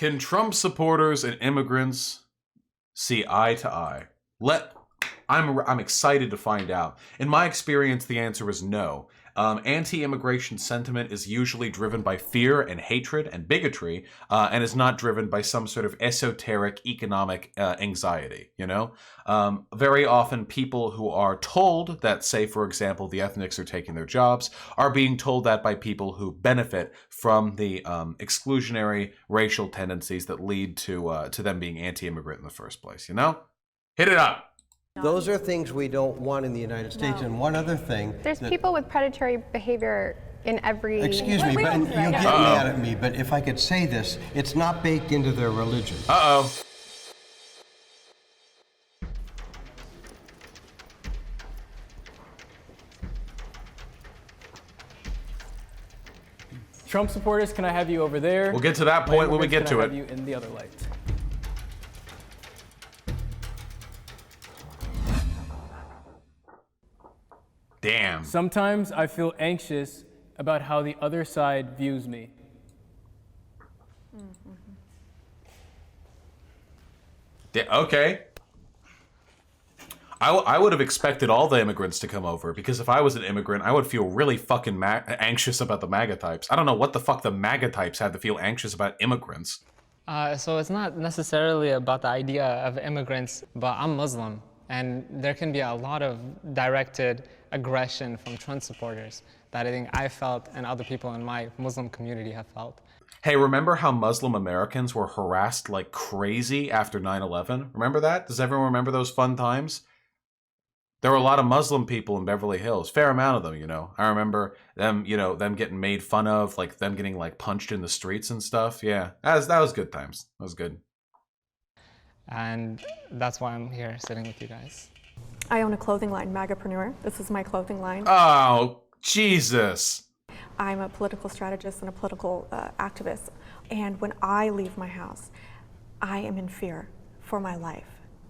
Can Trump supporters and immigrants see eye to eye? I'm excited to find out. In my experience, the answer is no. Anti-immigration sentiment is usually driven by fear and hatred and bigotry, and is not driven by some sort of esoteric economic anxiety, you know? Very often people who are told that, say, for example, the ethnics are taking their jobs, are being told that by people who benefit from the exclusionary racial tendencies that lead to them being anti-immigrant in the first place, you know? Hit it up! Those are things we don't want in the United States. And one other thing. There's people with predatory behavior in every... Excuse me, but you get mad at me, but if I could say this, it's not baked into their religion. Uh-oh. Trump supporters, can I have you over there? We'll get to that point when we get to it. Can I have you in the other light? Damn. Sometimes I feel anxious about how the other side views me. Okay. I would have expected all the immigrants to come over, because if I was an immigrant, I would feel really fucking anxious about the MAGA types. I don't know what the fuck the MAGA types have to feel anxious about immigrants. So it's not necessarily about the idea of immigrants, but I'm Muslim, and there can be a lot of directed aggression from Trump supporters that I think I felt and other people in my Muslim community have felt. Hey, remember how Muslim Americans were harassed like crazy after 9/11? Remember that? Does everyone remember those fun times? There were a lot of Muslim people in Beverly Hills, fair amount of them, you know. I remember them, you know, them getting made fun of, like them getting like punched in the streets and stuff. Yeah, that was good times. That was good. And that's why I'm here sitting with you guys. I own a clothing line, Magapreneur. This is my clothing line. Oh, Jesus. I'm a political strategist and a political activist. And when I leave my house, I am in fear for my life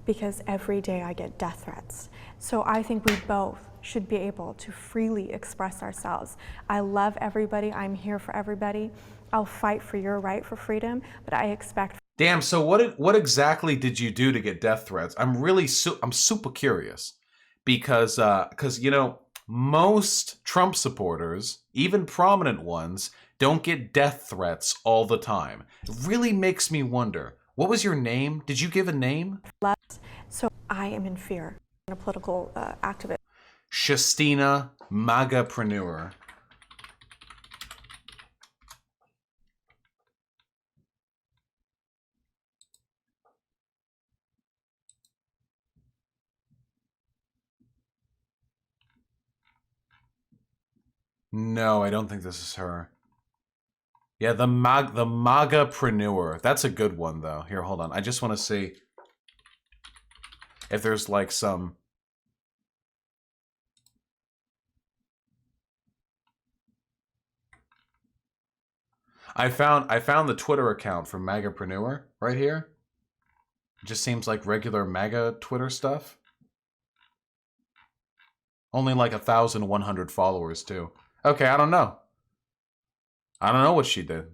because every day I get death threats. So I think we both should be able to freely express ourselves. I love everybody. I'm here for everybody. I'll fight for your right for freedom, but I expect... Damn, so what exactly did you do to get death threats? I'm super curious because you know, most Trump supporters, even prominent ones, don't get death threats all the time. It really makes me wonder, what was your name? Did you give a name? So I am in fear. I'm a political activist. Shastina Magapreneur. No, I don't think this is her. Yeah, the Magapreneur. That's a good one, though. Here, hold on. I just want to see if there's like some... I found the Twitter account for Magapreneur right here. It just seems like regular MAGA Twitter stuff. Only like 1,100 followers, too. Okay, I don't know. I don't know what she did.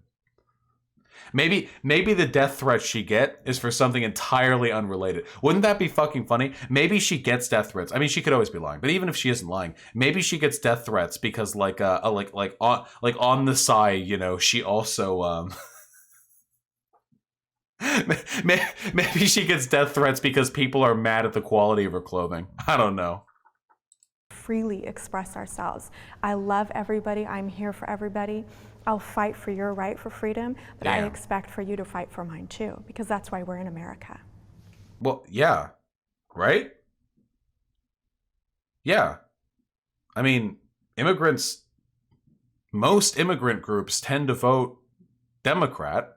Maybe the death threat she get is for something entirely unrelated. Wouldn't that be fucking funny? Maybe she gets death threats. I mean, she could always be lying, but even if she isn't lying, maybe she gets death threats because like on the side, you know, she also maybe she gets death threats because people are mad at the quality of her clothing. I don't know. Freely express ourselves. I love everybody. I'm here for everybody. I'll fight for your right for freedom, but Damn. I expect for you to fight for mine too, because that's why we're in America. Well, yeah, right? Yeah. I mean, most immigrant groups tend to vote Democrat,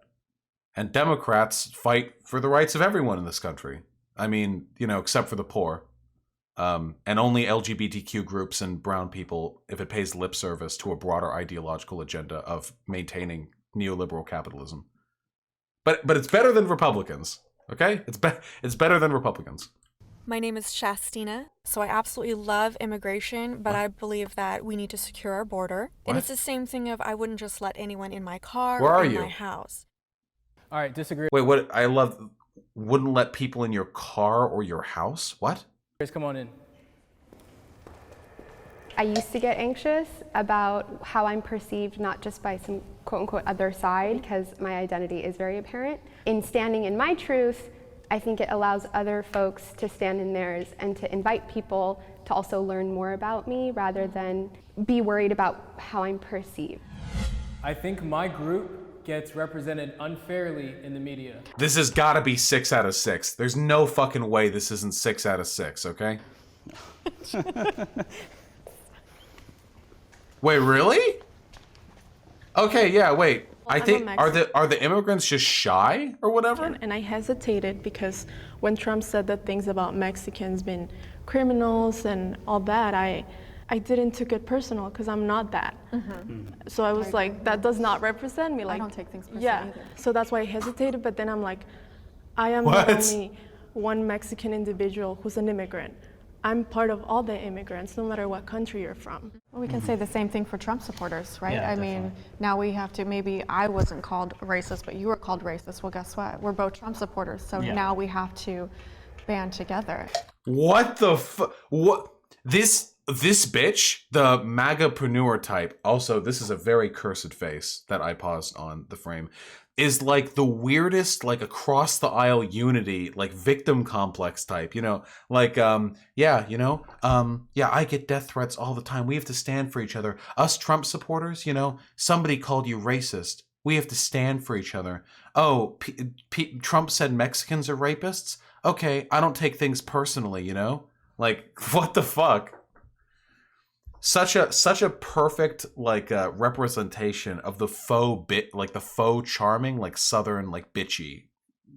and Democrats fight for the rights of everyone in this country. I mean, you know, except for the poor. And only LGBTQ groups and brown people if it pays lip service to a broader ideological agenda of maintaining neoliberal capitalism. But it's better than Republicans, okay? It's better than Republicans. My name is Shastina, so I absolutely love immigration, but I believe that we need to secure our border. What? And it's the same thing of I wouldn't just let anyone in my car Where or are in you? my house. All right, disagree. Wait, what? I love. Wouldn't let people in your car or your house? What? Come on in. I used to get anxious about how I'm perceived, not just by some quote unquote other side, because my identity is very apparent. In standing in my truth, I think it allows other folks to stand in theirs and to invite people to also learn more about me rather than be worried about how I'm perceived. I think my group gets represented unfairly in the media. This has got to be 6 out of 6. There's no fucking way this isn't 6 out of 6. Okay. Wait, really? Okay, yeah. Wait. I think are the immigrants just shy or whatever? And I hesitated because when Trump said the things about Mexicans being criminals and all that, I didn't take it personal because I'm not that. So I was like, that does not represent me. Like, I don't take things personally yeah. either. So that's why I hesitated. But then I'm like, I am not only one Mexican individual who's an immigrant. I'm part of all the immigrants, no matter what country you're from. Well, we can say the same thing for Trump supporters, right? Yeah, I mean, now we have to, maybe I wasn't called racist, but you were called racist. Well, guess what? We're both Trump supporters, so now we have to band together. What the what? This bitch, the MAGApreneur type, also, this is a very cursed face that I paused on the frame, is like the weirdest, like across the aisle unity, like victim complex type, you know, like, yeah, I get death threats all the time. We have to stand for each other. Us Trump supporters, you know, somebody called you racist. We have to stand for each other. Oh, Trump said Mexicans are rapists? Okay, I don't take things personally, you know? Like, what the fuck? Such a perfect like representation of the faux the faux charming, like Southern, like bitchy,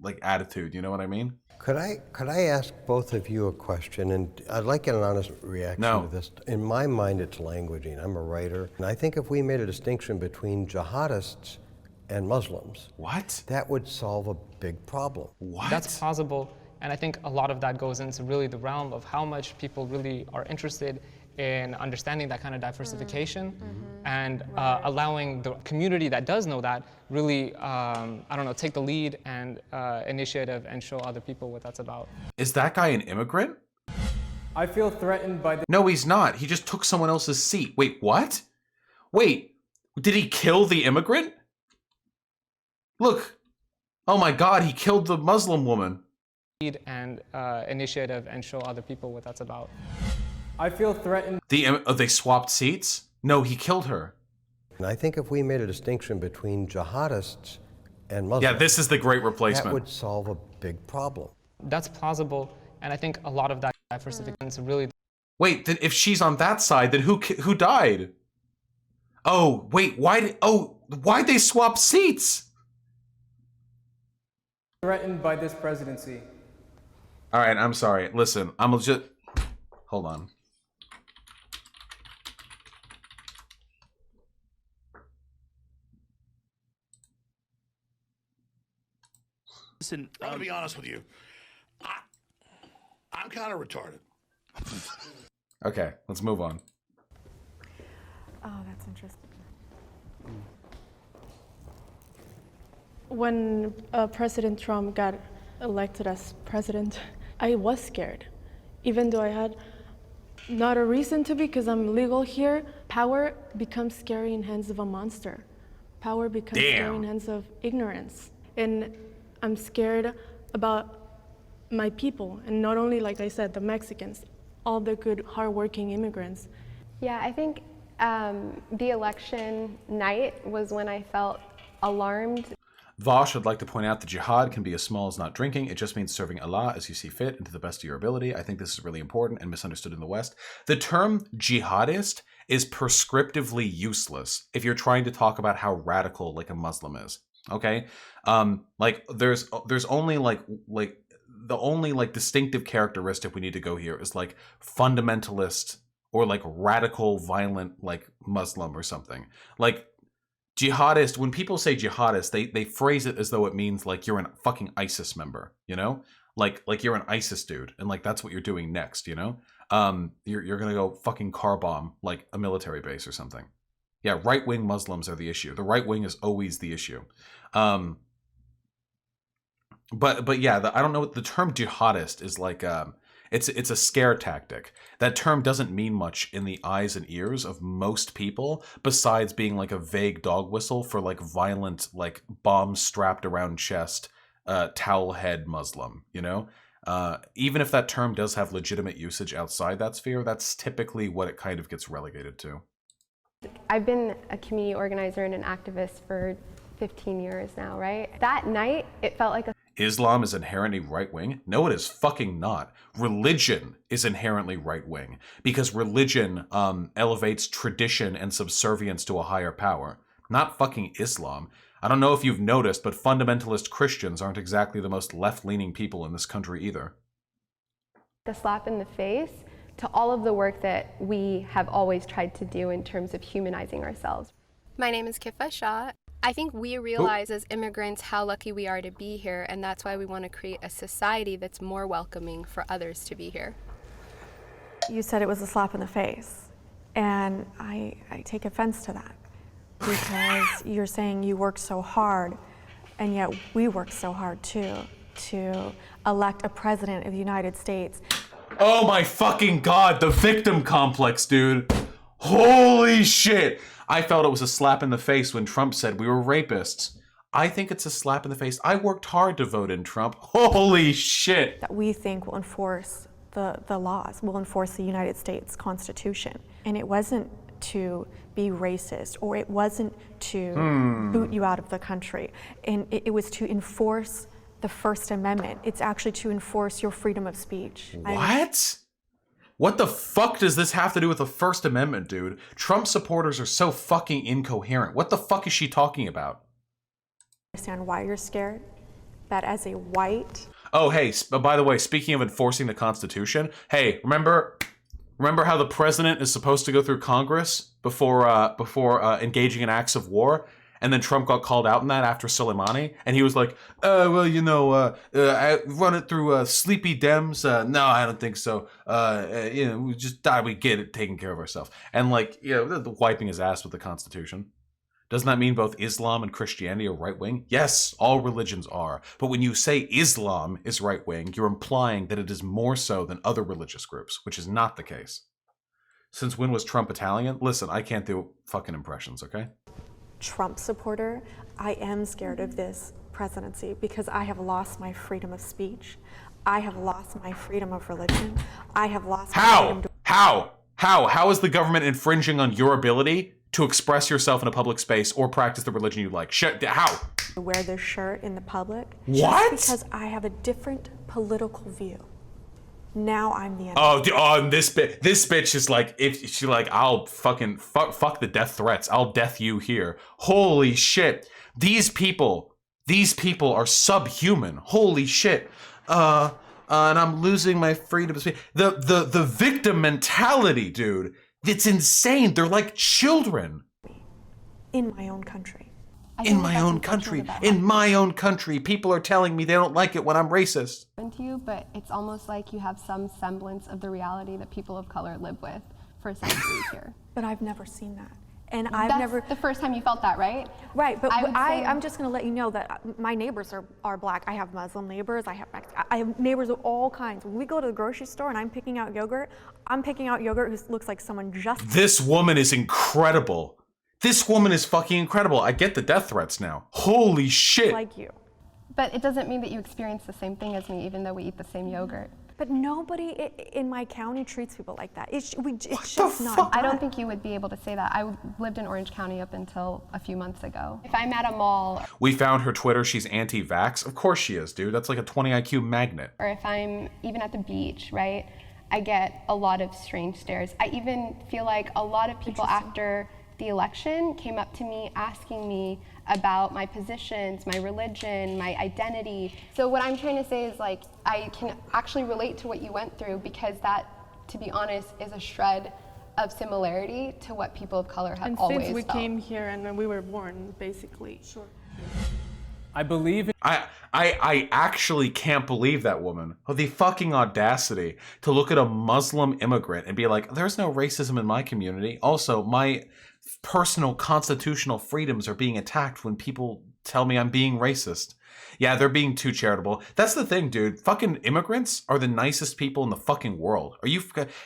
like attitude. You know what I mean? Could I ask both of you a question? And I'd like an honest reaction to this. In my mind, it's languaging. I'm a writer, and I think if we made a distinction between jihadists and Muslims, that would solve a big problem. That's possible, and I think a lot of that goes into really the realm of how much people really are interested in understanding that kind of diversification and allowing the community that does know that really, take the lead and initiative and show other people what that's about. Is that guy an immigrant? I feel threatened by the... No, he's not. He just took someone else's seat. Wait, what? Wait, did he kill the immigrant? Look. Oh my God, he killed the Muslim woman. Lead and initiative and show other people what that's about. I feel threatened. They swapped seats? No, he killed her. And I think if we made a distinction between jihadists and Muslims, yeah, this is the great replacement. That would solve a big problem. That's plausible, and I think a lot of that diversification is really... Wait, then if she's on that side, then who died? Oh, wait, why'd they swap seats? Threatened by this presidency. All right, I'm sorry. Listen, I'm legit... Hold on. Listen, I'm gonna be honest with you. I'm kind of retarded. Okay, let's move on. Oh, that's interesting. When President Trump got elected as president, I was scared. Even though I had not a reason to be, because I'm legal here, power becomes scary in hands of a monster. Power becomes scary in hands of ignorance. And I'm scared about my people, and not only, like I said, the Mexicans, all the good, hardworking immigrants. Yeah, I think the election night was when I felt alarmed. Vosh would like to point out that jihad can be as small as not drinking. It just means serving Allah as you see fit and to the best of your ability. I think this is really important and misunderstood in the West. The term jihadist is prescriptively useless if you're trying to talk about how radical like a Muslim is. Okay? Like there's only like the only like distinctive characteristic we need to go here is like fundamentalist or like radical violent like Muslim or something. Like jihadist, when people say jihadist, they phrase it as though it means like you're a fucking ISIS member, you know? Like you're an ISIS dude, and like that's what you're doing next, you know? You're gonna go fucking car bomb like a military base or something. Yeah, right-wing Muslims are the issue. The right wing is always the issue. But yeah, I don't know what the term jihadist is like. It's a scare tactic. That term doesn't mean much in the eyes and ears of most people, besides being like a vague dog whistle for like violent, like bombs strapped around chest, towel head Muslim. You know, even if that term does have legitimate usage outside that sphere, that's typically what it kind of gets relegated to. I've been a community organizer and an activist for 15 years now, right? That night, it felt like a Islam is inherently right-wing? No, it is fucking not. Religion is inherently right-wing because religion elevates tradition and subservience to a higher power, not fucking Islam. I don't know if you've noticed, but fundamentalist Christians aren't exactly the most left-leaning people in this country either. a slap in the face to all of the work that we have always tried to do in terms of humanizing ourselves. My name is Kifa Shah. I think we realize as immigrants how lucky we are to be here, and that's why we want to create a society that's more welcoming for others to be here. You said it was a slap in the face, and I take offense to that because you're saying you worked so hard, and yet we worked so hard too to elect a president of the United States. Oh my fucking god, the victim complex, dude. Holy shit. I felt it was a slap in the face when Trump said we were rapists. I think it's a slap in the face. I worked hard to vote in Trump. Holy shit. That we think will enforce the laws, will enforce the United States Constitution. And it wasn't to be racist, or it wasn't to boot you out of the country. And it was to enforce the First Amendment. It's actually to enforce your freedom of speech. What? What the fuck does this have to do with the First Amendment, dude? Trump supporters are so fucking incoherent. What the fuck is she talking about? I understand why you're scared. That as a white... Oh, hey, by the way, speaking of enforcing the Constitution, hey, remember how the president is supposed to go through Congress before engaging in acts of war? And then Trump got called out in that after Soleimani, and he was like, well, you know, I run it through sleepy Dems. No, I don't think so. You know, we just die, we get it, taking care of ourselves. And like, you know, wiping his ass with the Constitution. Doesn't that mean both Islam and Christianity are right-wing? Yes, all religions are. But when you say Islam is right-wing, you're implying that it is more so than other religious groups, which is not the case. Since when was Trump Italian? Listen, I can't do fucking impressions, okay? Trump supporter, I am scared of this presidency because I have lost my freedom of speech. I have lost my freedom of religion. I have lost my freedom to... How is the government infringing on your ability to express yourself in a public space or practice the religion you like? How? Wear this shirt in the public. What? Just because I have a different political view. Now I'm the enemy. Oh, this bitch is like, if she like, I'll fucking fuck the death threats. I'll death you here. Holy shit. These people are subhuman. Holy shit. And I'm losing my freedom of speech. The victim mentality, dude. It's insane. They're like children. In my own country. In my own country. In my own country. People are telling me they don't like it when I'm racist. To you, but it's almost like you have some semblance of the reality that people of color live with for centuries here. But I've never seen that. And That's the first time you felt that, right? Right, but I'm just going to let you know that my neighbors are black. I have Muslim neighbors. I have neighbors of all kinds. When we go to the grocery store and I'm picking out yogurt who looks like someone just... This woman is incredible. This woman is fucking incredible. I get the death threats now. Holy shit. Like you. But it doesn't mean that you experience the same thing as me, even though we eat the same yogurt. But nobody in my county treats people like that. It's just not. I don't think you would be able to say that. I lived in Orange County up until a few months ago. If I'm at a mall... We found her Twitter. She's anti-vax. Of course she is, dude. That's like a 20 IQ magnet. Or if I'm even at the beach, right? I get a lot of strange stares. I even feel like a lot of people after the election came up to me asking me about my positions, my religion, my identity. So what I'm trying to say is, like, I can actually relate to what you went through, because that, to be honest, is a shred of similarity to what people of color have always felt. And since we came here and when we were born, basically. Sure. I believe in... I actually can't believe that woman. Oh, the fucking audacity to look at a Muslim immigrant and be like, there's no racism in my community. Also, my personal constitutional freedoms are being attacked when people tell me I'm being racist. Yeah, they're being too charitable. That's the thing, dude. Fucking immigrants are the nicest people in the fucking world.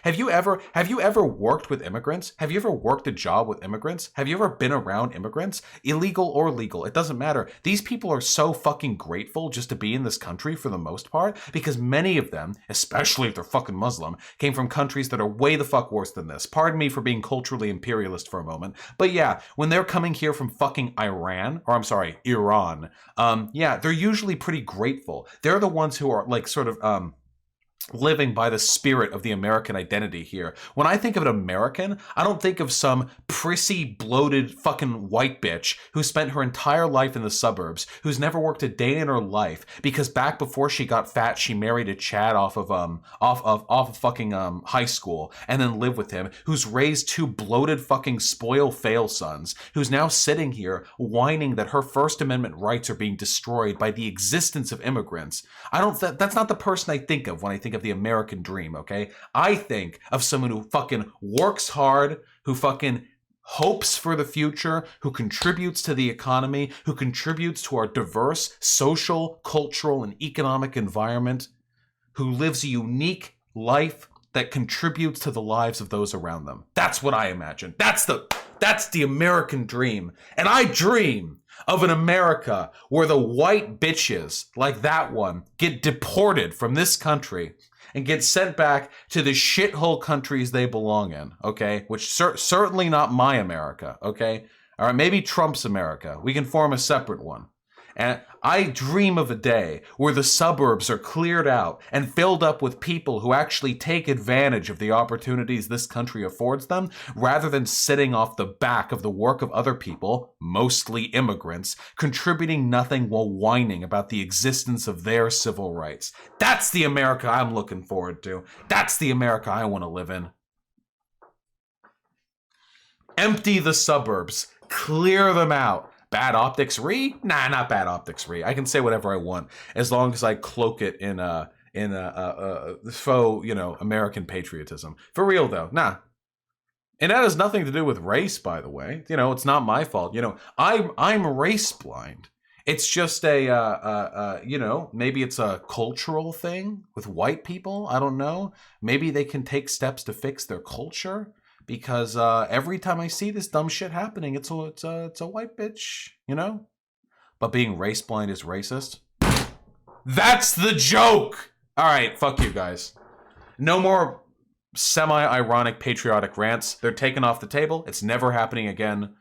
Have you ever worked with immigrants? Have you ever worked a job with immigrants? Have you ever been around immigrants? Illegal or legal, it doesn't matter. These people are so fucking grateful just to be in this country for the most part, because many of them, especially if they're fucking Muslim, came from countries that are way the fuck worse than this. Pardon me for being culturally imperialist for a moment. But yeah, when they're coming here from fucking Iran, yeah, they're usually pretty grateful. They're the ones who are like sort of living by the spirit of the American identity here. When I think of an American, I don't think of some prissy, bloated fucking white bitch who spent her entire life in the suburbs, who's never worked a day in her life because back before she got fat, she married a Chad off of fucking high school and then lived with him, who's raised two bloated fucking spoil fail sons, who's now sitting here whining that her First Amendment rights are being destroyed by the existence of immigrants. That's not the person I think of when I think of the American dream, okay? I think of someone who fucking works hard, who fucking hopes for the future, who contributes to the economy, who contributes to our diverse social, cultural, and economic environment, who lives a unique life that contributes to the lives of those around them. That's what I imagine. That's the American dream. And I dream of an America where the white bitches like that one get deported from this country and get sent back to the shithole countries they belong in, okay? Which certainly not my America, okay? All right, maybe Trump's America. We can form a separate one. And I dream of a day where the suburbs are cleared out and filled up with people who actually take advantage of the opportunities this country affords them, rather than sitting off the back of the work of other people, mostly immigrants, contributing nothing while whining about the existence of their civil rights. That's the America I'm looking forward to. That's the America I want to live in. Empty the suburbs. Clear them out. Bad optics re? Nah, not bad optics re. I can say whatever I want as long as I cloak it in faux, American patriotism. For real though, nah. And that has nothing to do with race, by the way. It's not my fault. I'm race blind. It's just maybe it's a cultural thing with white people. I don't know. Maybe they can take steps to fix their culture. Because every time I see this dumb shit happening, it's a white bitch, But being race blind is racist. That's the joke! Alright, fuck you guys. No more semi-ironic patriotic rants. They're taken off the table. It's never happening again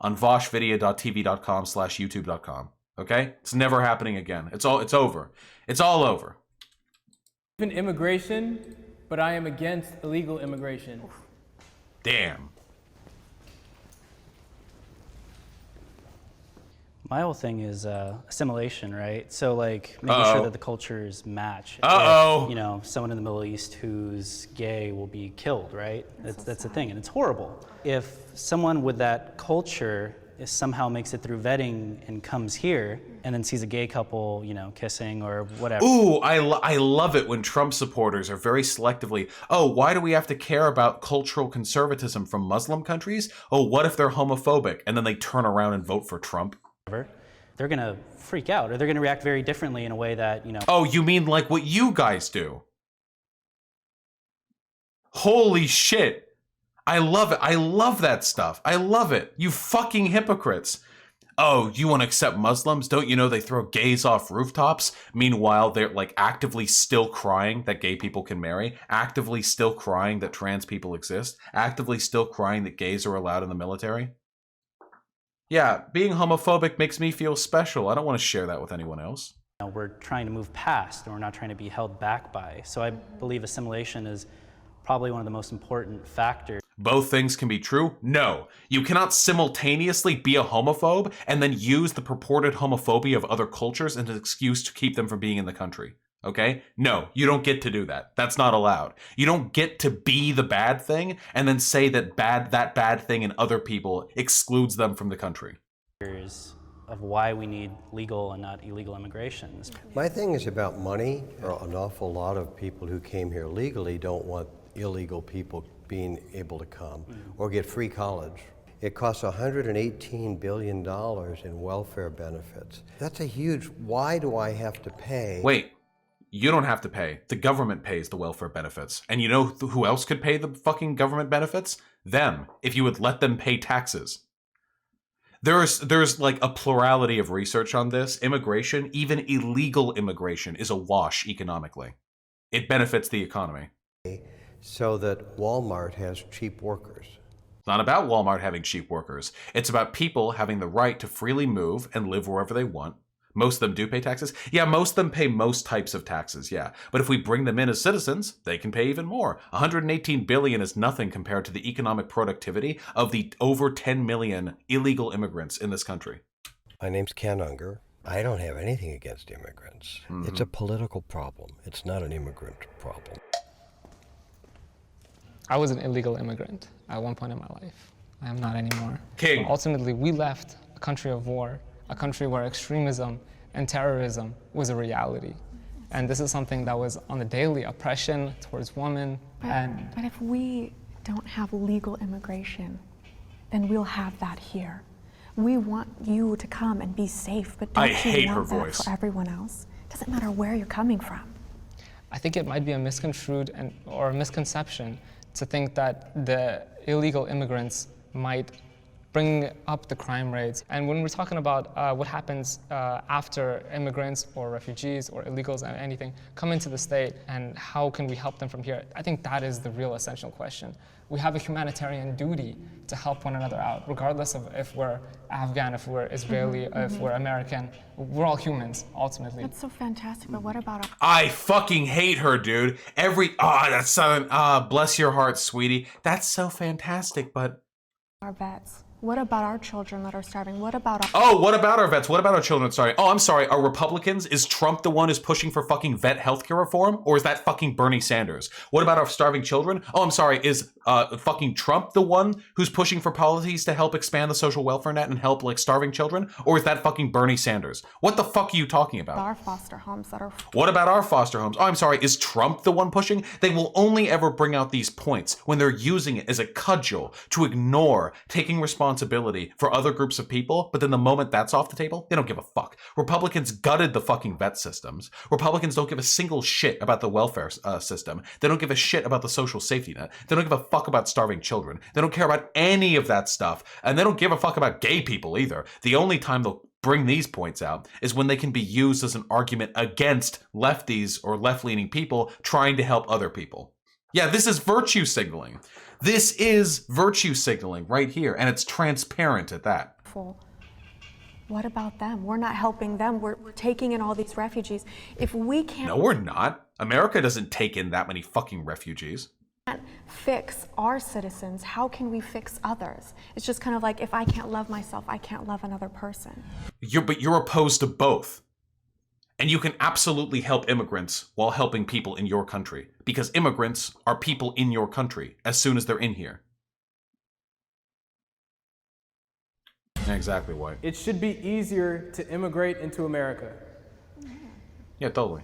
on voshvideo.tv.com/youtube.com. Okay? It's never happening again. It's over. It's all over. Even immigration, but I am against illegal immigration. Damn. My whole thing is assimilation, right? So like making sure that the cultures match. Uh-oh. If, someone in the Middle East who's gay will be killed, right? That's the thing, and it's horrible. If someone with that culture somehow makes it through vetting and comes here and then sees a gay couple, kissing or whatever. Ooh, I love it when Trump supporters are very selectively, why do we have to care about cultural conservatism from Muslim countries? What if they're homophobic? And then they turn around and vote for Trump. They're gonna freak out, or they're gonna react very differently in a way that, Oh, you mean like what you guys do? Holy shit. I love it. I love that stuff. I love it. You fucking hypocrites. Oh, you want to accept Muslims? Don't you know they throw gays off rooftops? Meanwhile, they're like actively still crying that gay people can marry, actively still crying that trans people exist, actively still crying that gays are allowed in the military. Yeah, being homophobic makes me feel special. I don't want to share that with anyone else. We're trying to move past, and we're not trying to be held back by. So I believe assimilation is probably one of the most important factors. Both things can be true? No. You cannot simultaneously be a homophobe and then use the purported homophobia of other cultures as an excuse to keep them from being in the country. Okay? No, you don't get to do that. That's not allowed. You don't get to be the bad thing and then say that bad thing in other people excludes them from the country. Of why we need legal and not illegal immigration. My thing is about money. An awful lot of people who came here legally don't want illegal people being able to come or get free college. It costs $118 billion in welfare benefits. That's a huge, why do I have to pay? Wait, you don't have to pay. The government pays the welfare benefits. And you know who else could pay the fucking government benefits? Them, if you would let them pay taxes. There's like a plurality of research on this. Immigration, even illegal immigration, is a wash economically. It benefits the economy. So that Walmart has cheap workers. It's not about Walmart having cheap workers. It's about people having the right to freely move and live wherever they want. Most of them do pay taxes. Yeah, most of them pay most types of taxes, yeah. But if we bring them in as citizens, they can pay even more. 118 billion is nothing compared to the economic productivity of the over 10 million illegal immigrants in this country. My name's Ken Unger. I don't have anything against immigrants. Mm-hmm. It's a political problem. It's not an immigrant problem. I was an illegal immigrant at one point in my life. I am not anymore. King. But ultimately, we left a country of war, a country where extremism and terrorism was a reality. And this is something that was on the daily, oppression towards women. But if we don't have legal immigration, then we'll have that here. We want you to come and be safe, but don't you want that for everyone else? It doesn't matter where you're coming from. I think it might be a misconstrued or a misconception to think that the illegal immigrants might bring up the crime rates. And when we're talking about what happens after immigrants or refugees or illegals and anything come into the state and how can we help them from here, I think that is the real essential question. We have a humanitarian duty to help one another out, regardless of if we're Afghan, if we're Israeli, if we're American. We're all humans, ultimately. That's so fantastic, but what about I fucking hate her, dude. That's so, bless your heart, sweetie. That's so fantastic, but... our vets? What about our children that are starving? What about what about our vets? What about our children starving? Oh, I'm sorry, are Republicans? Is Trump the one who's pushing for fucking vet healthcare reform? Or is that fucking Bernie Sanders? What about our starving children? Oh, I'm sorry, is fucking Trump the one who's pushing for policies to help expand the social welfare net and help like starving children? Or is that fucking Bernie Sanders? What the fuck are you talking about? our foster homes that are... What about our foster homes? Oh, I'm sorry, is Trump the one pushing? They will only ever bring out these points when they're using it as a cudgel to ignore taking responsibility for other groups of people, but then the moment that's off the table, they don't give a fuck. Republicans gutted the fucking vet systems. Republicans don't give a single shit about the welfare system. They don't give a shit about the social safety net. They don't give a fuck about starving children. They don't care about any of that stuff, and they don't give a fuck about gay people either. The only time they'll bring these points out is when they can be used as an argument against lefties or left-leaning people trying to help other people. Yeah, this is virtue signaling. This is virtue signaling right here, and it's transparent at that. What about them? We're not helping them. We're taking in all these refugees. If we can't... No, we're not. America doesn't take in that many fucking refugees. Fix our citizens, how can we fix others? It's just kind of like, if I can't love myself, I can't love another person. But you're opposed to both. And you can absolutely help immigrants while helping people in your country, because immigrants are people in your country as soon as they're in here. Exactly, White. It should be easier to immigrate into America. Yeah, totally.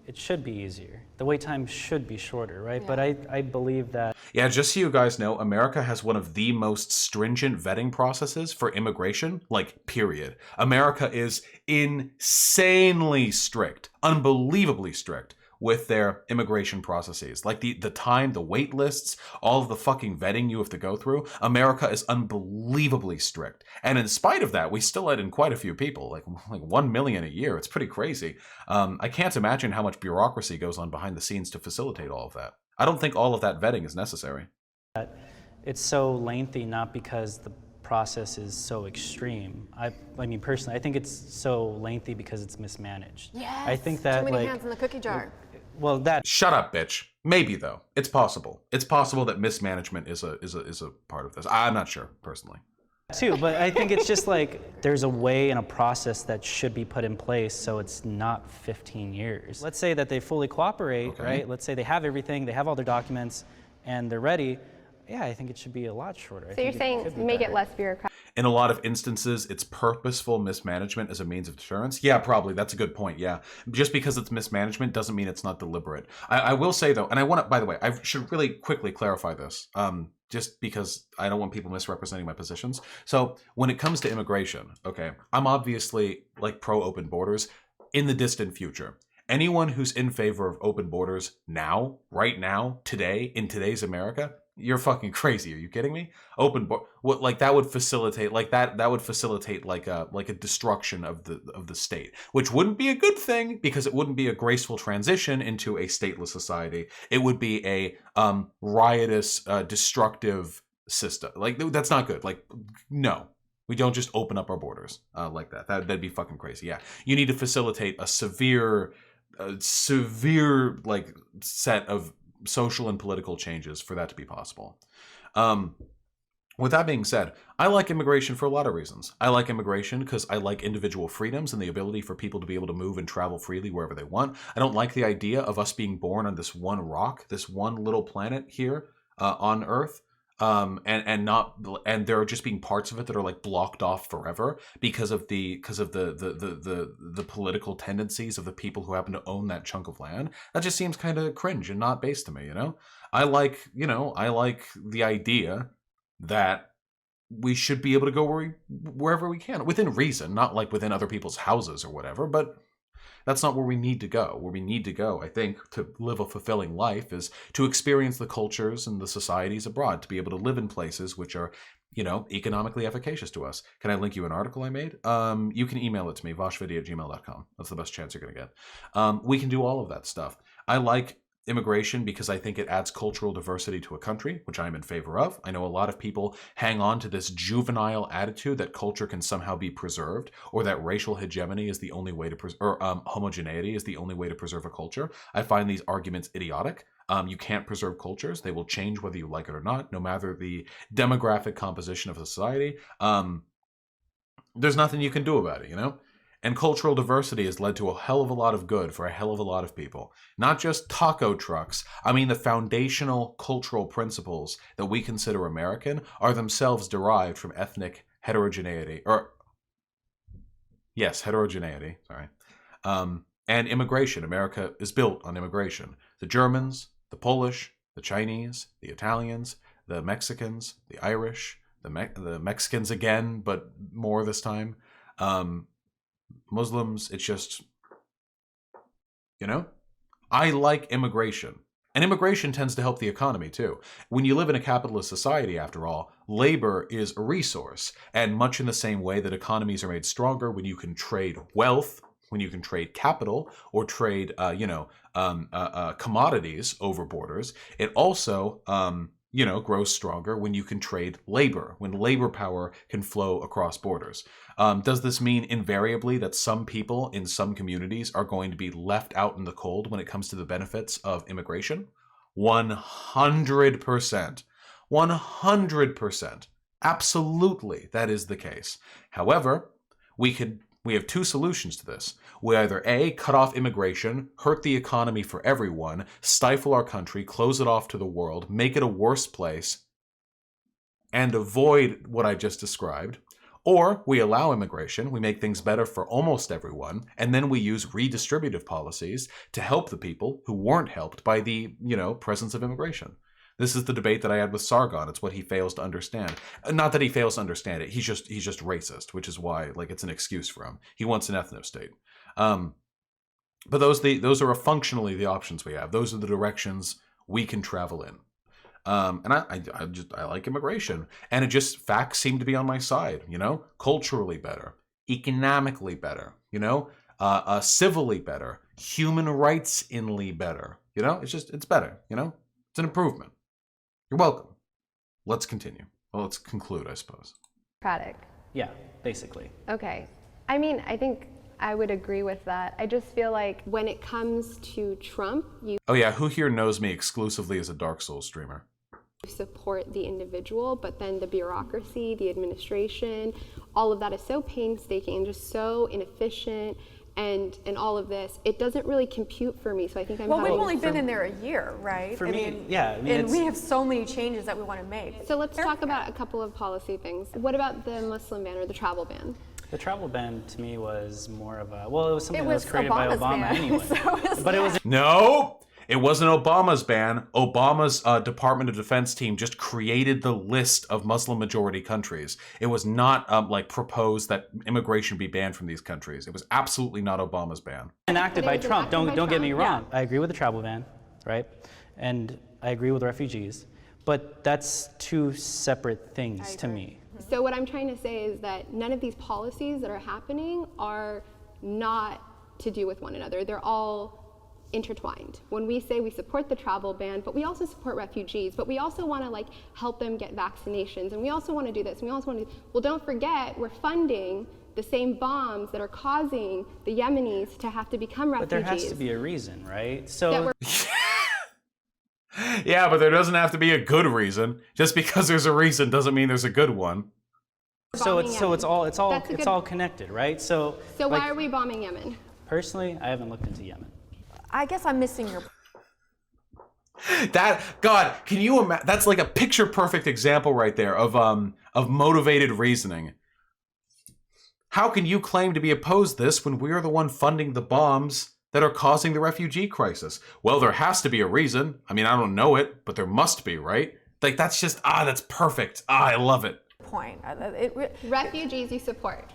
It should be easier. The wait time should be shorter, right? Yeah. But I believe that... Yeah, just so you guys know, America has one of the most stringent vetting processes for immigration, like, period. America is insanely strict, unbelievably strict with their immigration processes. Like the time, the wait lists, all of the fucking vetting you have to go through. America is unbelievably strict. And in spite of that, we still let in quite a few people, like 1 million a year. It's pretty crazy. I can't imagine how much bureaucracy goes on behind the scenes to facilitate all of that. I don't think all of that vetting is necessary. It's so lengthy, not because the process is so extreme. I mean, personally, I think it's so lengthy because it's mismanaged. Yes, I think that, too many hands in the cookie jar. Well, that... Shut up, bitch. Maybe, though. It's possible. It's possible that mismanagement is a part of this. I'm not sure, personally. Too, but I think it's just like there's a way and a process that should be put in place so it's not 15 years. Let's say that they fully cooperate, right? Let's say they have everything, they have all their documents, and they're ready. Yeah, I think it should be a lot shorter. So you're saying make it less bureaucratic? In a lot of instances, it's purposeful mismanagement as a means of deterrence. Yeah, probably. That's a good point. Yeah. Just because it's mismanagement doesn't mean it's not deliberate. I will say, though, and I want to, by the way, I should really quickly clarify this, just because I don't want people misrepresenting my positions. So when it comes to immigration, okay, I'm obviously like pro-open borders in the distant future. Anyone who's in favor of open borders now, right now, today, in today's America, you're fucking crazy. Are you kidding me? Open what, like that would facilitate like that would facilitate like a destruction of the state, which wouldn't be a good thing because it wouldn't be a graceful transition into a stateless society. It would be a riotous, destructive system. Like that's not good. Like no. We don't just open up our borders like that. That'd be fucking crazy. Yeah. You need to facilitate a severe like set of social and political changes for that to be possible. With that being said, I like immigration for a lot of reasons. I like immigration because I like individual freedoms and the ability for people to be able to move and travel freely wherever they want. I don't like the idea of us being born on this one rock, this one little planet here on Earth. And there are just being parts of it that are like blocked off forever because of the political tendencies of the people who happen to own that chunk of land. That just seems kind of cringe and not based to me, you know? I like the idea that we should be able to go wherever we can, within reason, not like within other people's houses or whatever, but that's not where we need to go. Where we need to go, I think, to live a fulfilling life is to experience the cultures and the societies abroad, to be able to live in places which are, you know, economically efficacious to us. Can I link you an article I made? You can email it to me, voshvideo@gmail.com. That's the best chance you're going to get. We can do all of that stuff. I like immigration because I think it adds cultural diversity to a country, which I'm in favor of. I know a lot of people hang on to this juvenile attitude that culture can somehow be preserved, or that racial hegemony is the only way to homogeneity is the only way to preserve a culture. I find these arguments idiotic. You can't preserve cultures. They will change whether you like it or not, no matter the demographic composition of society. There's nothing you can do about it, you know? And cultural diversity has led to a hell of a lot of good for a hell of a lot of people. Not just taco trucks. I mean, the foundational cultural principles that we consider American are themselves derived from ethnic heterogeneity. Heterogeneity, sorry. And immigration. America is built on immigration. The Germans, the Polish, the Chinese, the Italians, the Mexicans, the Irish, the Mexicans again, but more this time. Muslims, it's just, you know, I like immigration. And immigration tends to help the economy too. When you live in a capitalist society, after all, labor is a resource. And much in the same way that economies are made stronger when you can trade wealth, when you can trade capital, or trade, commodities over borders, it also, grows stronger when you can trade labor, when labor power can flow across borders. Does this mean invariably that some people in some communities are going to be left out in the cold when it comes to the benefits of immigration? 100%. 100%. Absolutely, that is the case. However, we have two solutions to this. We either A, cut off immigration, hurt the economy for everyone, stifle our country, close it off to the world, make it a worse place, and avoid what I just described. Or we allow immigration, we make things better for almost everyone, and then we use redistributive policies to help the people who weren't helped by the, presence of immigration. This is the debate that I had with Sargon. It's what he fails to understand. Not that he fails to understand it. He's just racist, which is why it's an excuse for him. He wants an ethno state. But those are functionally the options we have. Those are the directions we can travel in. And I like immigration, and facts seem to be on my side. Culturally better, economically better. Civilly better, human rights-inly better. It's better. It's an improvement. You're welcome. Let's continue. Well, let's conclude, I suppose. Democratic. Yeah, basically. Okay. I mean, I think I would agree with that. I just feel like when it comes to Trump, you Oh yeah, who here knows me exclusively as a Dark Souls streamer? support the individual, but then the bureaucracy, the administration, all of that is so painstaking and just so inefficient and all of this, it doesn't really compute for me. So I think I'm Well, we've having only been in there a year, right? For me, and we have so many changes that we want to make. So let's talk about a couple of policy things. What about the Muslim ban or the travel ban? The travel ban to me was more of a, well, it was something that was created Obama's by Obama ban. anyway. So But it was No, it wasn't Obama's ban. Obama's Department of Defense team just created the list of Muslim-majority countries. It was not like proposed that immigration be banned from these countries. It was absolutely not Obama's ban. enacted by Trump. Don't get me wrong. Yeah. I agree with the travel ban, right? And I agree with refugees. But that's two separate things to me. So what I'm trying to say is that none of these policies that are happening are not to do with one another. They're all intertwined. When we say we support the travel ban, but we also support refugees, but we also want to like help them get vaccinations, and we also want to do this, and we also want to do, well, don't forget, we're funding the same bombs that are causing the Yemenis to have to become refugees. But there has to be a reason, right? that So we're Yeah, but there doesn't have to be a good reason. Just because there's a reason doesn't mean there's a good one. bombing Yemen. it's all connected, right? So So like, why are we bombing Yemen? personally, I haven't looked into Yemen. I guess I'm missing your. That God, can you imagine? That's like a picture perfect example right there of motivated reasoning. How can you claim to be opposed this when we're the one funding the bombs that are causing the refugee crisis? Well, there has to be a reason. I mean, I don't know it, but there must be, right? Like that's just that's perfect. I love it. Point. Refugees you support.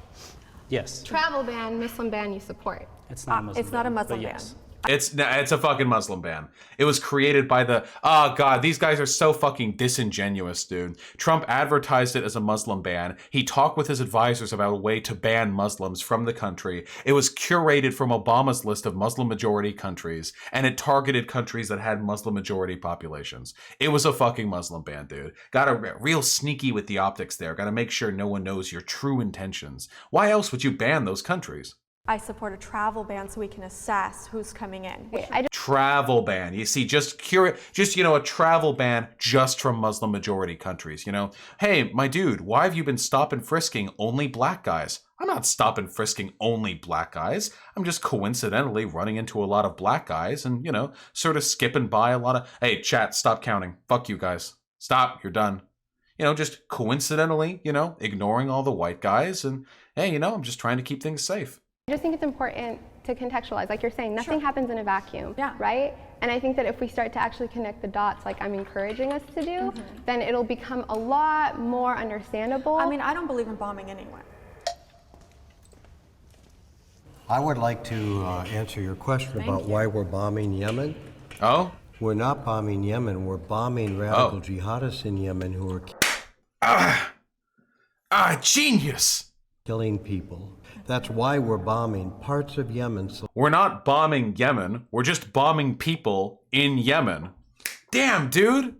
Yes. Travel ban, Muslim ban you support. It's not a Muslim it's not a ban, Muslim but ban. yes. It's a fucking Muslim ban. It was created by the God, these guys are so fucking disingenuous, dude. Trump advertised it as a Muslim ban. He talked with his advisors about a way to ban Muslims from the country. It was curated from Obama's list of Muslim majority countries, and it targeted countries that had Muslim majority populations. It was a fucking Muslim ban, dude. Gotta real sneaky with the optics there. Gotta make sure no one knows your true intentions. Why else would you ban those countries? I support a travel ban so we can assess who's coming in. Travel ban. You see, just a travel ban just from Muslim majority countries. You know, hey, my dude, why have you been stop and frisking only black guys? I'm not stop and frisking only black guys. I'm just coincidentally running into a lot of black guys and, sort of skipping by a lot of, hey, chat, stop counting. Fuck you guys. Stop, you're done. Just coincidentally, ignoring all the white guys and, hey, I'm just trying to keep things safe. I just think it's important to contextualize. Like you're saying, nothing happens in a vacuum, Yeah. right? And I think that if we start to actually connect the dots, like I'm encouraging us to do, then it'll become a lot more understandable. I mean, I don't believe in bombing anyway. I would like to answer your question about why we're bombing Yemen. Oh? We're not bombing Yemen. We're bombing radical jihadists in Yemen who are Genius! killing people. That's why we're bombing parts of Yemen. We're not bombing Yemen. We're just bombing people in Yemen. Damn, dude!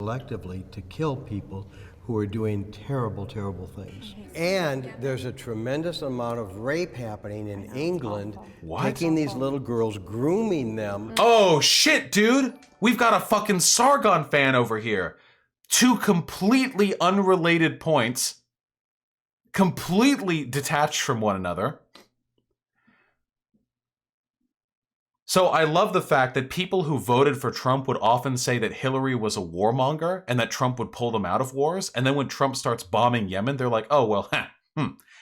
Selectively to kill people who are doing terrible, terrible things. And there's a tremendous amount of rape happening in England. What? Taking these little girls, grooming them. Oh, shit, dude! We've got a fucking Sargon fan over here. Two completely unrelated points. Completely detached from one another. So I love the fact that people who voted for Trump would often say that Hillary was a warmonger and that Trump would pull them out of wars. And then when Trump starts bombing Yemen, they're like, oh, well,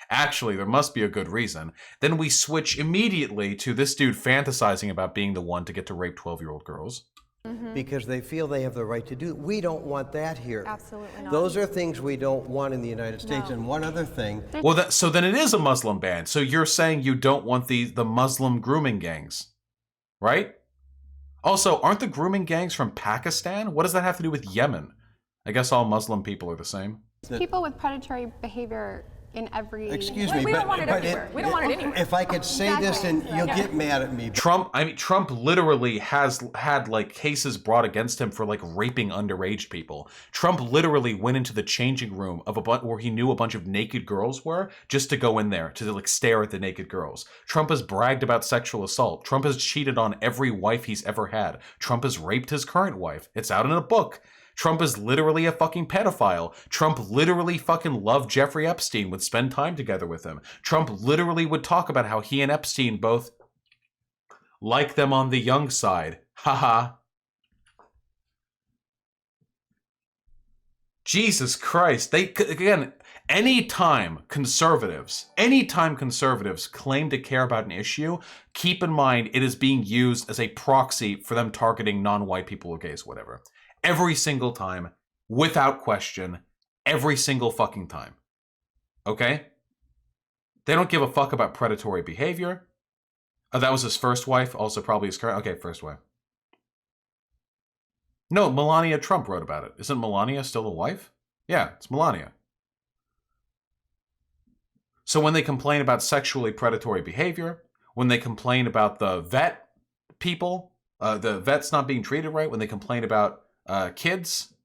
actually, there must be a good reason. Then we switch immediately to this dude fantasizing about being the one to get to rape 12-year-old girls. Because they feel they have the right to do it. We don't want that here. Absolutely not. Those are things we don't want in the United States. No. And one other thing. Well, so then it is a Muslim ban. So you're saying you don't want the Muslim grooming gangs, right? Also, aren't the grooming gangs from Pakistan? What does that have to do with Yemen? I guess all Muslim people are the same. People with predatory behavior in every... Excuse me, we but, don't want it but everywhere. We don't want it anywhere. If I could say this, and you'll get mad at me. Trump literally has had like cases brought against him for like raping underage people. Trump literally went into the changing room of where he knew a bunch of naked girls were just to go in there to like stare at the naked girls. Trump has bragged about sexual assault. Trump has cheated on every wife he's ever had. Trump has raped his current wife. It's out in a book. Trump is literally a fucking pedophile. Trump literally fucking loved Jeffrey Epstein, would spend time together with him. Trump literally would talk about how he and Epstein both like them on the young side. Haha. Jesus Christ. Again, anytime conservatives claim to care about an issue, keep in mind it is being used as a proxy for them targeting non-white people or gays, whatever. Every single time, without question, every single fucking time. Okay? They don't give a fuck about predatory behavior. Oh, that was his first wife, also probably his current. Okay, first wife. No, Melania Trump wrote about it. Isn't Melania still a wife? Yeah, it's Melania. So when they complain about sexually predatory behavior, when they complain about the vet people, the vets not being treated right, when they complain about kids.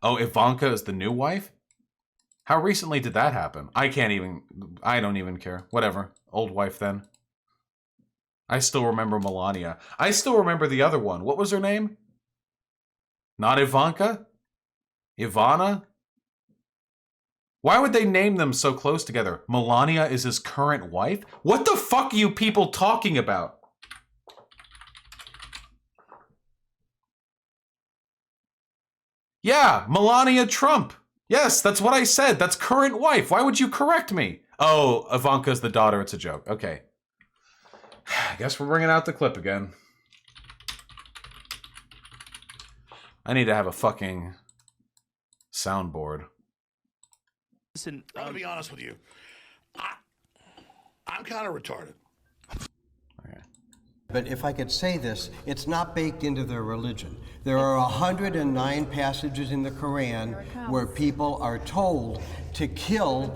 Oh, Ivanka is the new wife? How recently did that happen? I don't even care. Whatever. Old wife then. I still remember Melania. I still remember the other one. What was her name? Not Ivanka? Ivana? Why would they name them so close together? Melania is his current wife? What the fuck are you people talking about? Yeah, Melania Trump. Yes, that's what I said. That's current wife. Why would you correct me? Oh, Ivanka's the daughter. It's a joke. Okay. I guess we're bringing out the clip again. I need to have a fucking soundboard. Listen, I'm gonna be honest with you. I'm kind of retarded. Okay. But if I could say this, it's not baked into their religion. There are 109 passages in the Quran where people are told to kill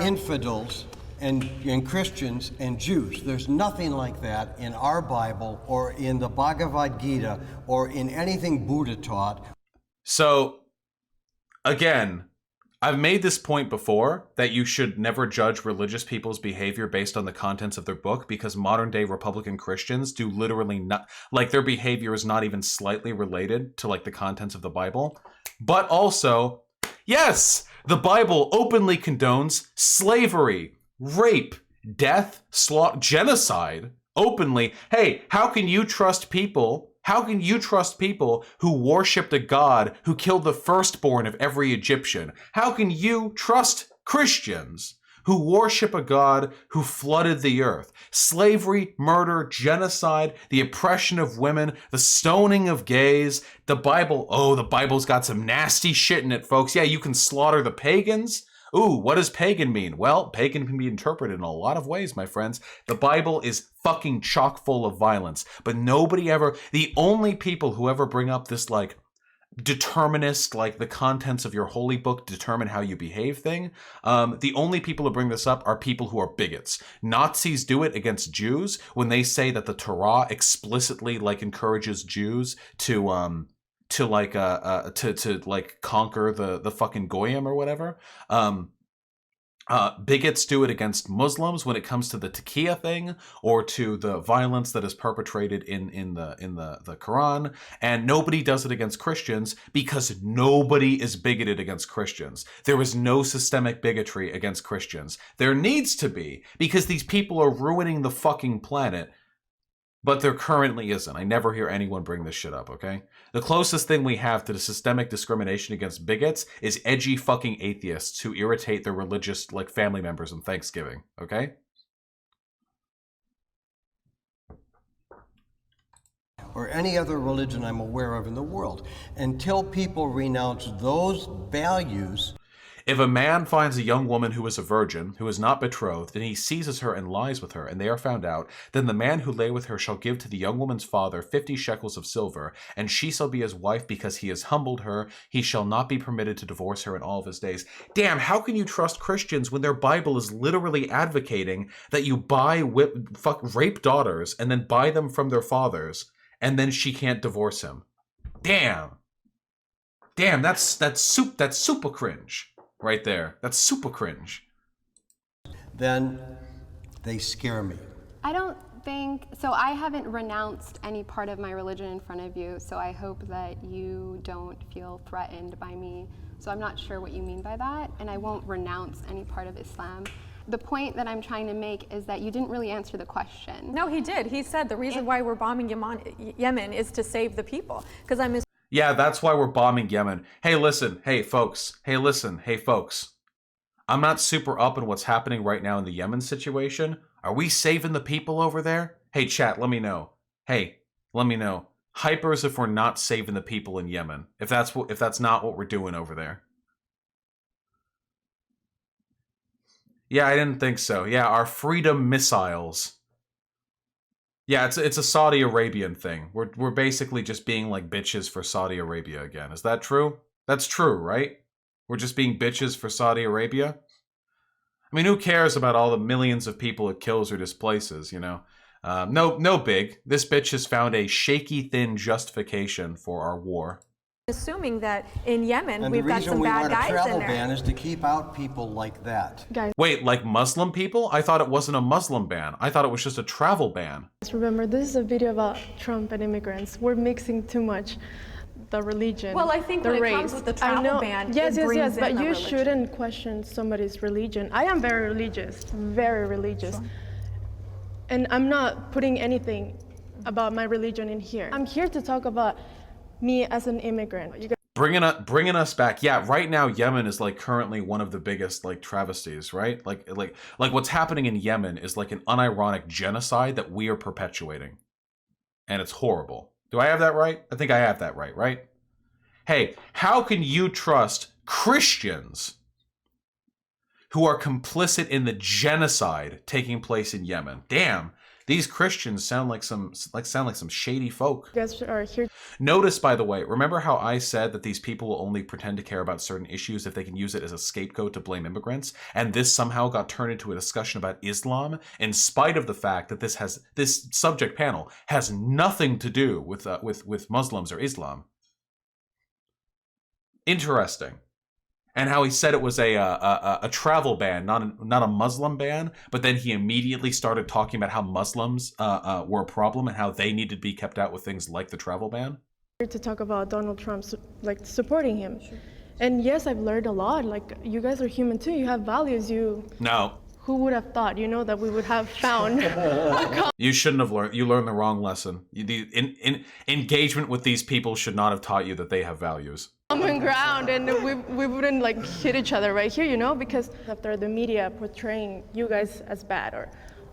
infidels and Christians and Jews. There's nothing like that in our Bible or in the Bhagavad Gita or in anything Buddha taught. So, again, I've made this point before that you should never judge religious people's behavior based on the contents of their book, because modern day Republican Christians do literally not, like, their behavior is not even slightly related to like the contents of the Bible. But also, yes, the Bible openly condones slavery, rape, death, genocide, openly. Hey, how can you trust people? How can you trust people who worshipped a god who killed the firstborn of every Egyptian? How can you trust Christians who worship a god who flooded the earth? Slavery, murder, genocide, the oppression of women, the stoning of gays, the Bible. Oh, the Bible's got some nasty shit in it, folks. Yeah, you can slaughter the pagans. Ooh, what does pagan mean? Well, pagan can be interpreted in a lot of ways, my friends. The Bible is fucking chock full of violence, but nobody ever, the only people who ever bring up this like determinist, like the contents of your holy book determine how you behave thing, the only people who bring this up are people who are bigots. Nazis do it against Jews when they say that the Torah explicitly like encourages Jews to conquer the fucking Goyim or whatever. Bigots do it against Muslims when it comes to the taqiyya thing or to the violence that is perpetrated in the Quran, and nobody does it against Christians because nobody is bigoted against Christians. There is no systemic bigotry against Christians. There needs to be, because these people are ruining the fucking planet. But there currently isn't. I never hear anyone bring this shit up, okay? The closest thing we have to the systemic discrimination against bigots is edgy fucking atheists who irritate their religious, like, family members on Thanksgiving, okay? Or any other religion I'm aware of in the world. Until people renounce those values. If a man finds a young woman who is a virgin, who is not betrothed, and he seizes her and lies with her, and they are found out, then the man who lay with her shall give to the young woman's father 50 shekels of silver, and she shall be his wife because he has humbled her. He shall not be permitted to divorce her in all of his days. Damn, how can you trust Christians when their Bible is literally advocating that you buy rape daughters and then buy them from their fathers, and then she can't divorce him? Damn, that's super cringe. Right there. That's super cringe. Then they scare me. I don't think so. I haven't renounced any part of my religion in front of you, so I hope that you don't feel threatened by me. So I'm not sure what you mean by that, and I won't renounce any part of Islam. The point that I'm trying to make is that you didn't really answer the question. No, he did. He said the reason why we're bombing Yemen is to save the people. Because I'm. Yeah, that's why we're bombing Yemen. Hey, listen. Hey, folks. Hey, listen. Hey, folks. I'm not super up on what's happening right now in the Yemen situation. Are we saving the people over there? Hey, chat, let me know. Hey, let me know. Hypers if we're not saving the people in Yemen. If that's not what we're doing over there. Yeah, I didn't think so. Yeah, our freedom missiles. Yeah, it's a Saudi Arabian thing. We're basically just being like bitches for Saudi Arabia again. Is that true? That's true, right? We're just being bitches for Saudi Arabia? I mean, who cares about all the millions of people it kills or displaces, you know? No big. This bitch has found a shaky thin justification for our war. Assuming that in Yemen And we've got some bad guys in there. the reason we want a travel ban is to keep out people like that. Guys, Wait, like Muslim people? I thought it wasn't a Muslim ban. I thought it was just a travel ban. remember, this is a video about Trump and immigrants. We're mixing too much the religion, Well, I think the when race. it comes with the I travel know. ban, yes, it yes, brings yes, in but the you religion. shouldn't question somebody's religion. I am very religious, very religious. Sure. And I'm not putting anything about my religion in here. I'm here to talk about me as an immigrant. Bringing us back. Yeah, right now Yemen is like currently one of the biggest like travesties, right? Like what's happening in Yemen is like an unironic genocide that we are perpetuating. And it's horrible. Do I have that right? I think I have that right, right? Hey, how can you trust Christians who are complicit in the genocide taking place in Yemen? Damn, these Christians sound like some shady folk. You guys are here. Notice, by the way, remember how I said that these people will only pretend to care about certain issues if they can use it as a scapegoat to blame immigrants? And this somehow got turned into a discussion about Islam, in spite of the fact that this subject panel has nothing to do with Muslims or Islam. Interesting. And how he said it was a travel ban, not a Muslim ban, but then he immediately started talking about how Muslims were a problem and how they needed to be kept out with things like the travel ban. Here to talk about Donald Trump, like supporting him. Sure. And yes, I've learned a lot. Like, you guys are human too. You have values. No. Who would have thought, that we would have found? You shouldn't have learned. You learned the wrong lesson. Engagement with these people should not have taught you that they have values. Common ground, and we wouldn't like hit each other right here, because after the media portraying you guys as bad or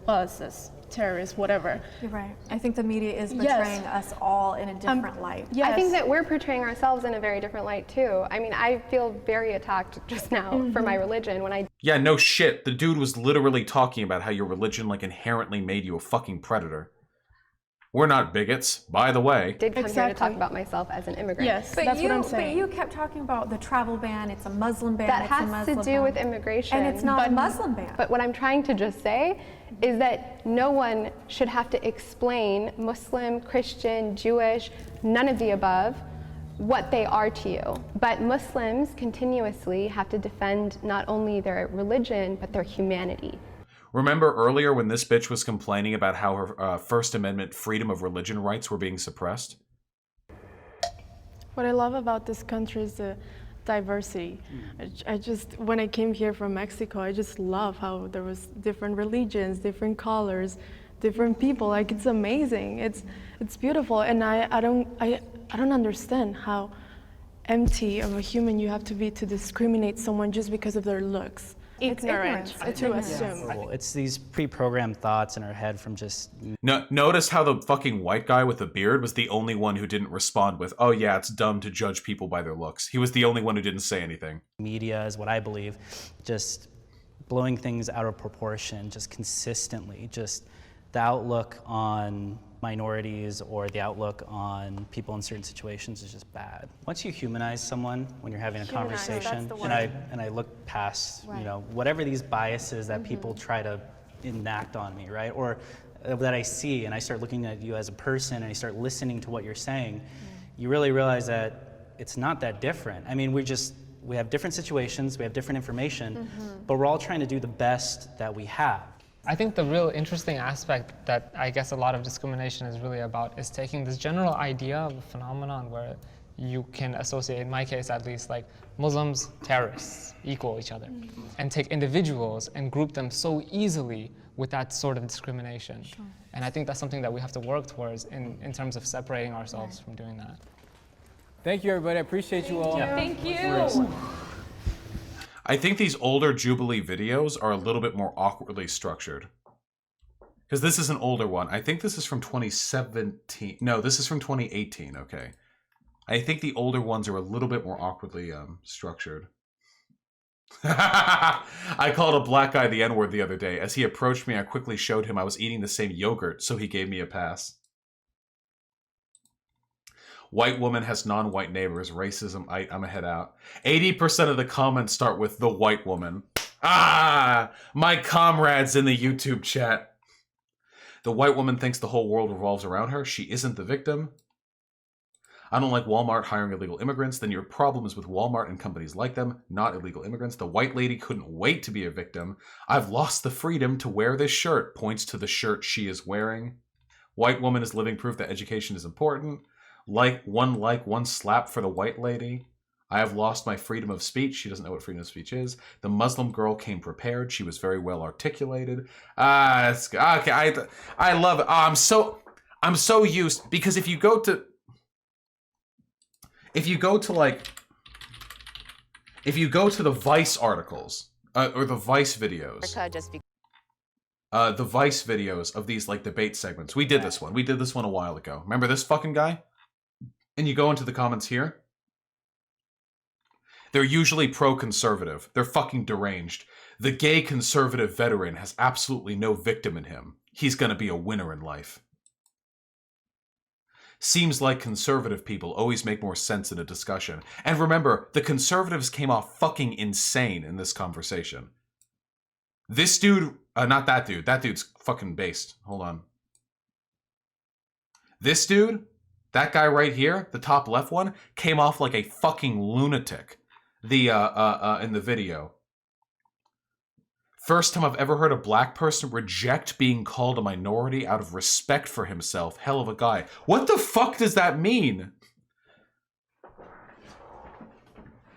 us as terrorists, whatever. You're right. I think the media is portraying us all in a different light. Yes. I think that we're portraying ourselves in a very different light too. I mean, I feel very attacked just now for my religion when I. Yeah, no shit. The dude was literally talking about how your religion like inherently made you a fucking predator. We're not bigots, by the way. Did come here to talk about myself as an immigrant. Yes, that's what I'm saying. But you kept talking about the travel ban. It's a Muslim ban. That it's a has Muslim to do ban. with immigration. And it's not a Muslim ban. But what I'm trying to just say is that no one should have to explain Muslim, Christian, Jewish, none of the above, what they are to you. But Muslims continuously have to defend not only their religion, but their humanity. Remember earlier when this bitch was complaining about how her First Amendment freedom of religion rights were being suppressed? What I love about this country is the diversity. When I came here from Mexico, I just love how there was different religions, different colors, different people. Like, it's amazing. It's beautiful, and I don't understand how empty of a human you have to be to discriminate someone just because of their looks. Ignorant to assume. It's these pre-programmed thoughts in our head from just... Notice how the fucking white guy with the beard was the only one who didn't respond with, oh yeah, it's dumb to judge people by their looks. He was the only one who didn't say anything. Media is what I believe, just blowing things out of proportion, just consistently, just the outlook on minorities or the outlook on people in certain situations is just bad. Once you humanize someone when you're having a conversation, and I look past, whatever these biases that people try to enact on me, right? Or that I see, and I start looking at you as a person and I start listening to what you're saying, you really realize that it's not that different. I mean, we have different situations, we have different information, but we're all trying to do the best that we have. I think the real interesting aspect that I guess a lot of discrimination is really about is taking this general idea of a phenomenon where you can associate, in my case at least, like Muslims, terrorists, equal each other, and take individuals and group them so easily with that sort of discrimination. Sure. And I think that's something that we have to work towards in terms of separating ourselves from doing that. Thank you, everybody. I appreciate you all. Thank you. I think these older Jubilee videos are a little bit more awkwardly structured. Because this is an older one. I think this is from 2017. No, this is from 2018, okay. I think the older ones are a little bit more awkwardly structured. I called a black guy the N-word the other day. As he approached me, I quickly showed him I was eating the same yogurt, so he gave me a pass. White woman has non-white neighbors. Racism, I'm a head out. 80% of the comments start with the white woman. Ah, my comrades in the YouTube chat. The white woman thinks the whole world revolves around her. She isn't the victim. I don't like Walmart hiring illegal immigrants. Then your problem is with Walmart and companies like them, not illegal immigrants. The white lady couldn't wait to be a victim. I've lost the freedom to wear this shirt. Points to the shirt she is wearing. White woman is living proof that education is important. Like, one slap for the white lady. I have lost my freedom of speech. She doesn't know what freedom of speech is. The Muslim girl came prepared. She was very well articulated. Okay. I love it. Oh, I'm so used, because if you go to the Vice articles or the Vice videos, the Vice videos of these like debate segments. We did this one a while ago. Remember this fucking guy? And you go into the comments here. They're usually pro-conservative. They're fucking deranged. The gay conservative veteran has absolutely no victim in him. He's gonna be a winner in life. Seems like conservative people always make more sense in a discussion. And remember, the conservatives came off fucking insane in this conversation. This dude, not that dude. That dude's fucking based. Hold on. This dude, that guy right here, the top left one, came off like a fucking lunatic. In the video. First time I've ever heard a black person reject being called a minority out of respect for himself. Hell of a guy. What the fuck does that mean?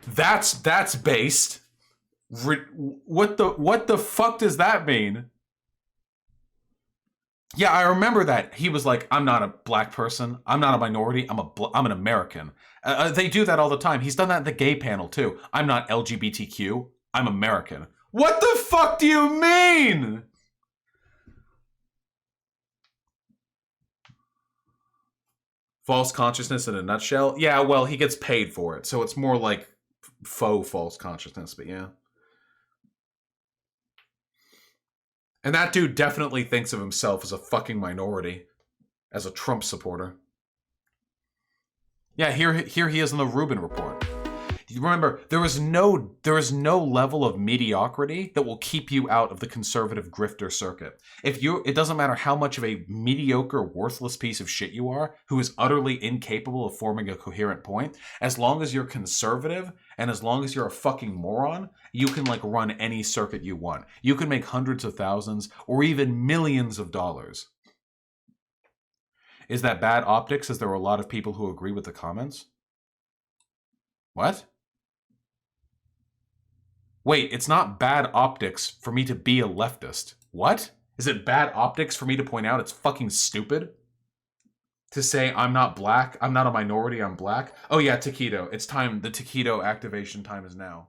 That's based. What the fuck does that mean? Yeah, I remember that. He was like, I'm not a black person. I'm not a minority. I'm an American. They do that all the time. He's done that at the gay panel, too. I'm not LGBTQ. I'm American. What the fuck do you mean? False consciousness in a nutshell? Yeah, well, he gets paid for it. So it's more like faux false consciousness, but yeah. And that dude definitely thinks of himself as a fucking minority. As a Trump supporter. Yeah, here he is in the Rubin Report. Remember, there is no level of mediocrity that will keep you out of the conservative grifter circuit. It doesn't matter how much of a mediocre, worthless piece of shit you are, who is utterly incapable of forming a coherent point, as long as you're conservative, and as long as you're a fucking moron, you can like run any circuit you want. You can make hundreds of thousands, or even millions of dollars. Is that bad optics, as there were a lot of people who agree with the comments? What? Wait, it's not bad optics for me to be a leftist. What? Is it bad optics for me to point out it's fucking stupid? To say I'm not black, I'm not a minority, I'm black? Oh yeah, taquito. It's time. The taquito activation time is now.